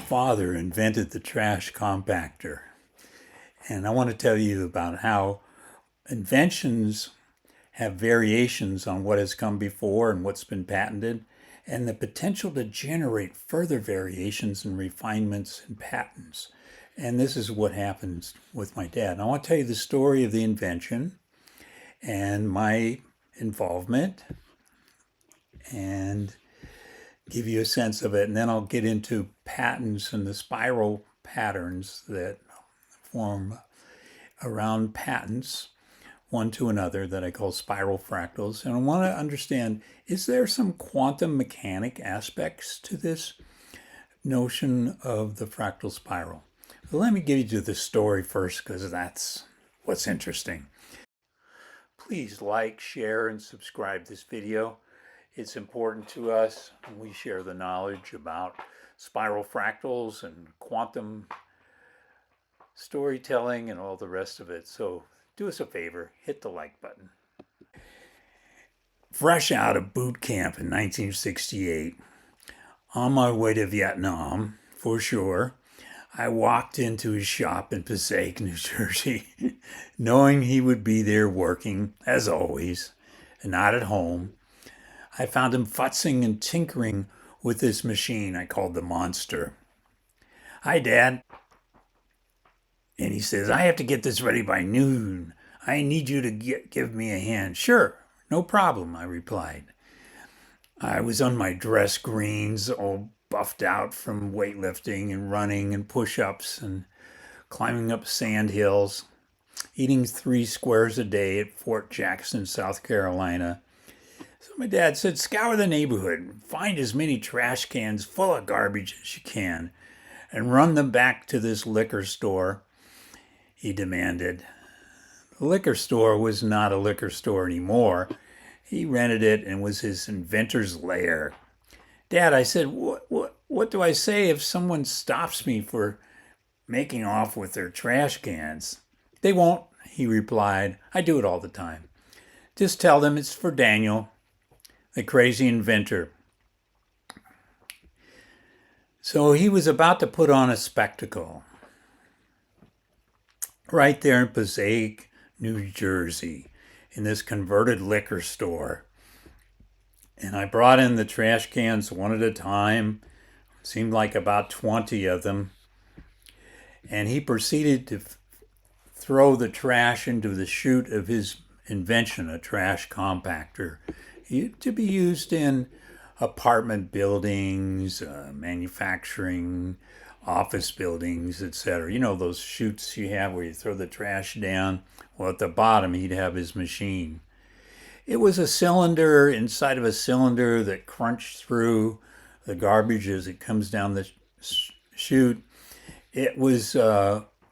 father invented the trash compactor. And I want to tell you about how inventions have variations on what has come before and what's been patented, and the potential to generate further variations and refinements and patents. And this is what happens with my dad. And I want to tell you the story of the invention and my involvement and give you a sense of it. And then I'll get into patents and the spiral patterns that form around patents, one to another, that I call spiral fractals. And I want to understand, is there some quantum mechanic aspects to this notion of the fractal spiral? But let me give you the story first, because that's what's interesting. Please like, share, and subscribe this video. It's important to us. We share the knowledge about spiral fractals and quantum storytelling and all the rest of it. So do us a favor, hit the like button. Fresh out of boot camp in 1968, on my way to Vietnam, for sure, I walked into his shop in Passaic, New Jersey, knowing he would be there working, as always, and not at home. I found him futzing and tinkering with this machine I called the Monster. "Hi, Dad." And he says, "I have to get this ready by noon. I need you to give me a hand." "Sure, no problem," I replied. I was on my dress greens, all buffed out from weightlifting and running and push-ups and climbing up sand hills, eating 3 squares a day at Fort Jackson, South Carolina. So my dad said, "Scour the neighborhood, find as many trash cans full of garbage as you can, and run them back to this liquor store," he demanded. The liquor store was not a liquor store anymore. He rented it and was his inventor's lair. "Dad," I said, what do I say if someone stops me for making off with their trash cans?" "They won't," he replied. "I do it all the time. Just tell them it's for Daniel, the crazy inventor." So he was about to put on a spectacle right there in Passaic, New Jersey, in this converted liquor store. And I brought in the trash cans one at a time. Seemed like about 20 of them. And he proceeded to throw the trash into the chute of his invention, a trash compactor, to be used in apartment buildings, manufacturing, office buildings, etc. You know those chutes you have where you throw the trash down? Well, at the bottom, he'd have his machine. It was a cylinder inside of a cylinder that crunched through the garbage as it comes down the chute. It was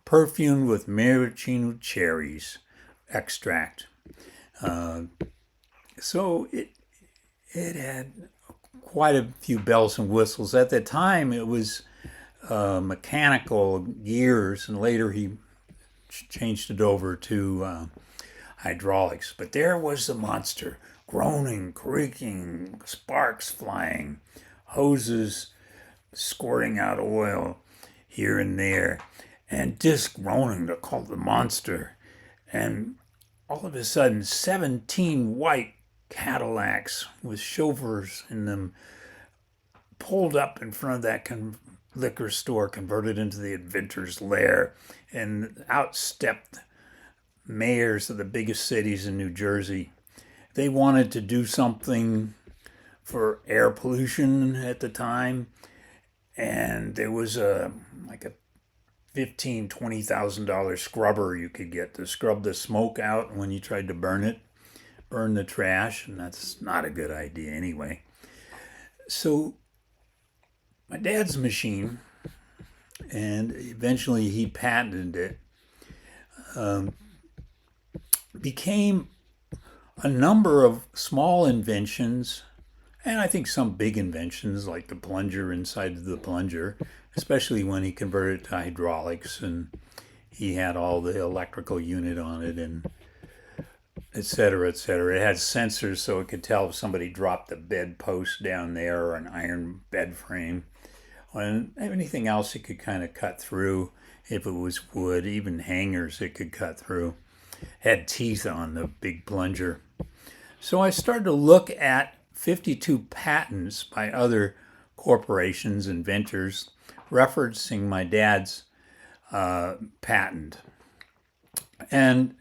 perfumed with maraschino cherries extract. So it had quite a few bells and whistles. At the time, it was mechanical gears, and later he changed it over to hydraulics. But there was the Monster, groaning, creaking, sparks flying, hoses squirting out oil here and there, and disc groaning. They're called the Monster. And all of a sudden, 17 white Cadillacs with chauffeurs in them pulled up in front of that liquor store converted into the inventor's lair, and out stepped mayors of the biggest cities in New Jersey. They wanted to do something for air pollution at the time, and there was a $15,000-$20,000 scrubber you could get to scrub the smoke out when you tried to burn the trash, and that's not a good idea anyway. So my dad's machine, and eventually he patented it, became a number of small inventions, and I think some big inventions like the plunger inside of the plunger, especially when he converted it to hydraulics and he had all the electrical unit on it and et cetera, et cetera. It had sensors so it could tell if somebody dropped the bed post down there or an iron bed frame And anything else it could kind of cut through. If it was wood, even hangers it could cut through. Had teeth on the big plunger. So I started to look at 52 patents by other corporations, inventors, referencing my dad's patent. And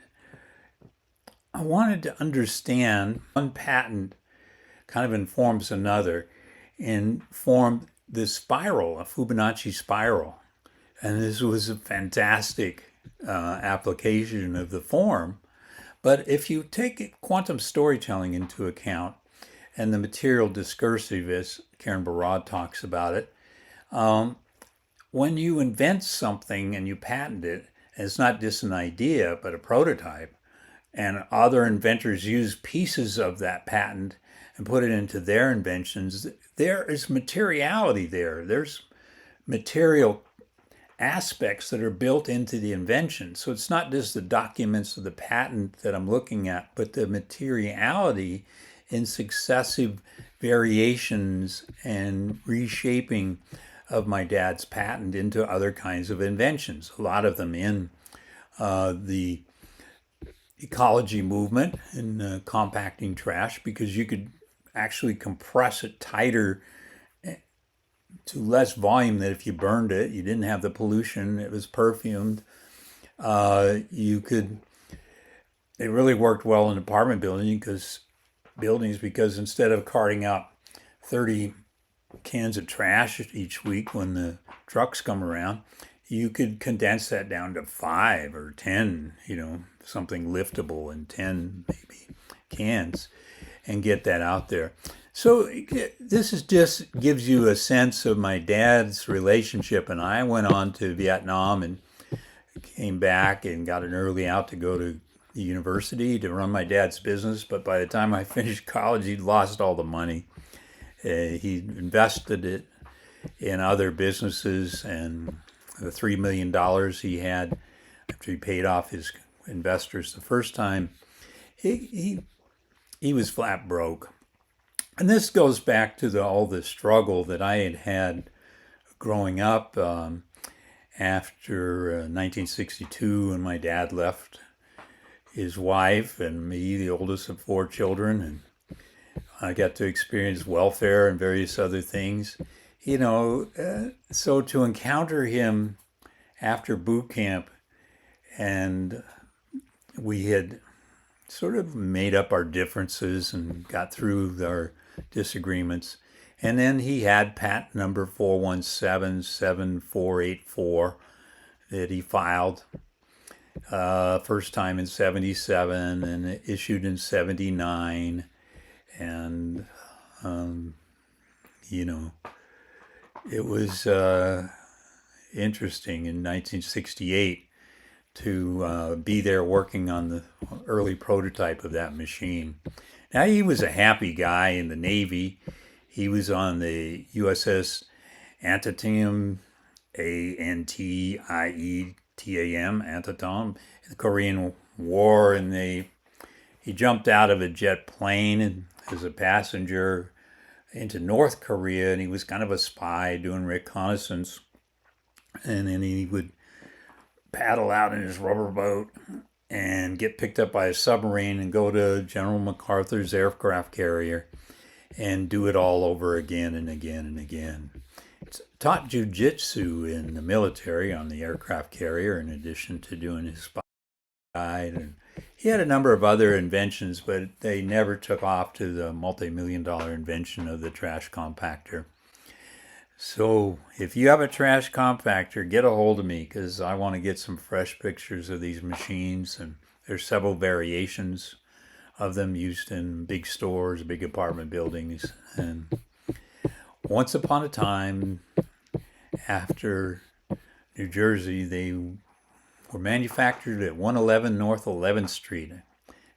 I wanted to understand one patent kind of informs another and formed this spiral, a Fibonacci spiral. And this was a fantastic application of the form. But if you take quantum storytelling into account and the material discursive, as Karen Barad talks about it, when you invent something and you patent it, and it's not just an idea, but a prototype, and other inventors use pieces of that patent and put it into their inventions, there is materiality there. There's material aspects that are built into the invention. So it's not just the documents of the patent that I'm looking at, but the materiality in successive variations and reshaping of my dad's patent into other kinds of inventions. A lot of them in the ecology movement and compacting trash, because you could actually compress it tighter to less volume than if you burned it. You didn't have the pollution. It was perfumed. You could. It really worked well in apartment buildings because instead of carting out 30 cans of trash each week when the trucks come around, you could condense that down to 5 or 10. Something liftable in 10 maybe cans, and get that out there. So this is just gives you a sense of my dad's relationship. And I went on to Vietnam and came back and got an early out to go to the university to run my dad's business. But by the time I finished college, he'd lost all the money. He invested it in other businesses, and the $3 million he had after he paid off his investors the first time, he was flat broke. And this goes back to all the struggle that I had growing up after 1962, when my dad left his wife and me, the oldest of 4 children, and I got to experience welfare and various other things. So to encounter him after boot camp, and we had sort of made up our differences and got through our disagreements. And then he had patent number 4177484 that he filed first time in 77 and issued in 79. And, it was interesting in 1968 to be there working on the early prototype of that machine. Now, he was a happy guy in the Navy. He was on the USS Antietam, Antietam, Antietam, in the Korean War, and he jumped out of a jet plane as a passenger into North Korea, and he was kind of a spy doing reconnaissance. And then he would paddle out in his rubber boat and get picked up by a submarine and go to General MacArthur's aircraft carrier and do it all over again and again and again. Taught jujitsu in the military on the aircraft carrier, in addition to doing his spy. And he had a number of other inventions, but they never took off to the multi-million-dollar invention of the trash compactor. So if you have a trash compactor, get a hold of me, because I want to get some fresh pictures of these machines. And there's several variations of them used in big stores, big apartment buildings. And once upon a time, after New Jersey, they were manufactured at 111 North 11th Street.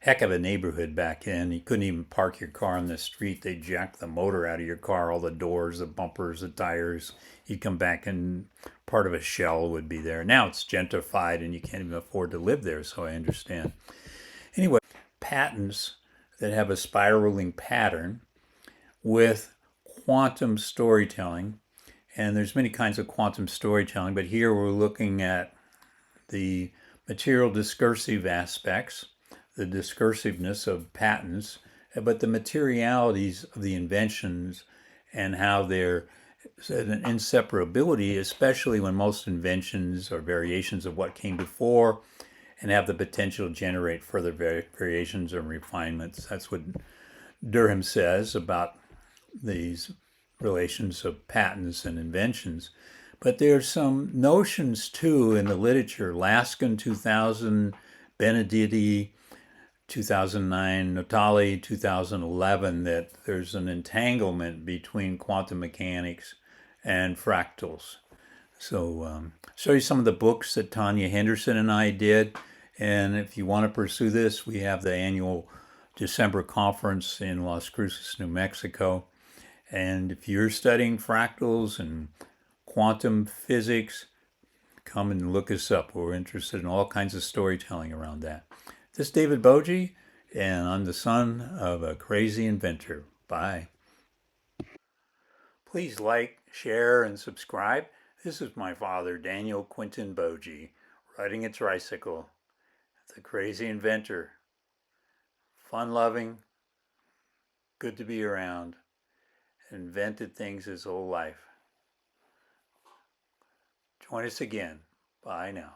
Heck of a neighborhood back then. You couldn't even park your car on the street. They'd jack the motor out of your car, all the doors, the bumpers, the tires. You'd come back and part of a shell would be there. Now it's gentrified and you can't even afford to live there, so I understand. Anyway, patents that have a spiraling pattern with quantum storytelling And there's many kinds of quantum storytelling, but here we're looking at the material discursive aspects, the discursiveness of patents, but the materialities of the inventions and how they're an inseparability, especially when most inventions are variations of what came before and have the potential to generate further variations or refinements. That's what Durham says about these relations of patents and inventions. But there's some notions too in the literature. Laskin 2000, Benedetti 2009, Natali 2011, that there's an entanglement between quantum mechanics and fractals. So, show you some of the books that Tanya Henderson and I did. And if you want to pursue this, we have the annual December conference in Las Cruces, New Mexico. And if you're studying fractals and quantum physics, come and look us up. We're interested in all kinds of storytelling around that. This is David Boje, and I'm the son of a crazy inventor. Bye. Please like, share, and subscribe. This is my father, Daniel Quinten Boje, riding a tricycle. The crazy inventor. Fun-loving, good to be around. Invented things his whole life. Join us again. Bye now.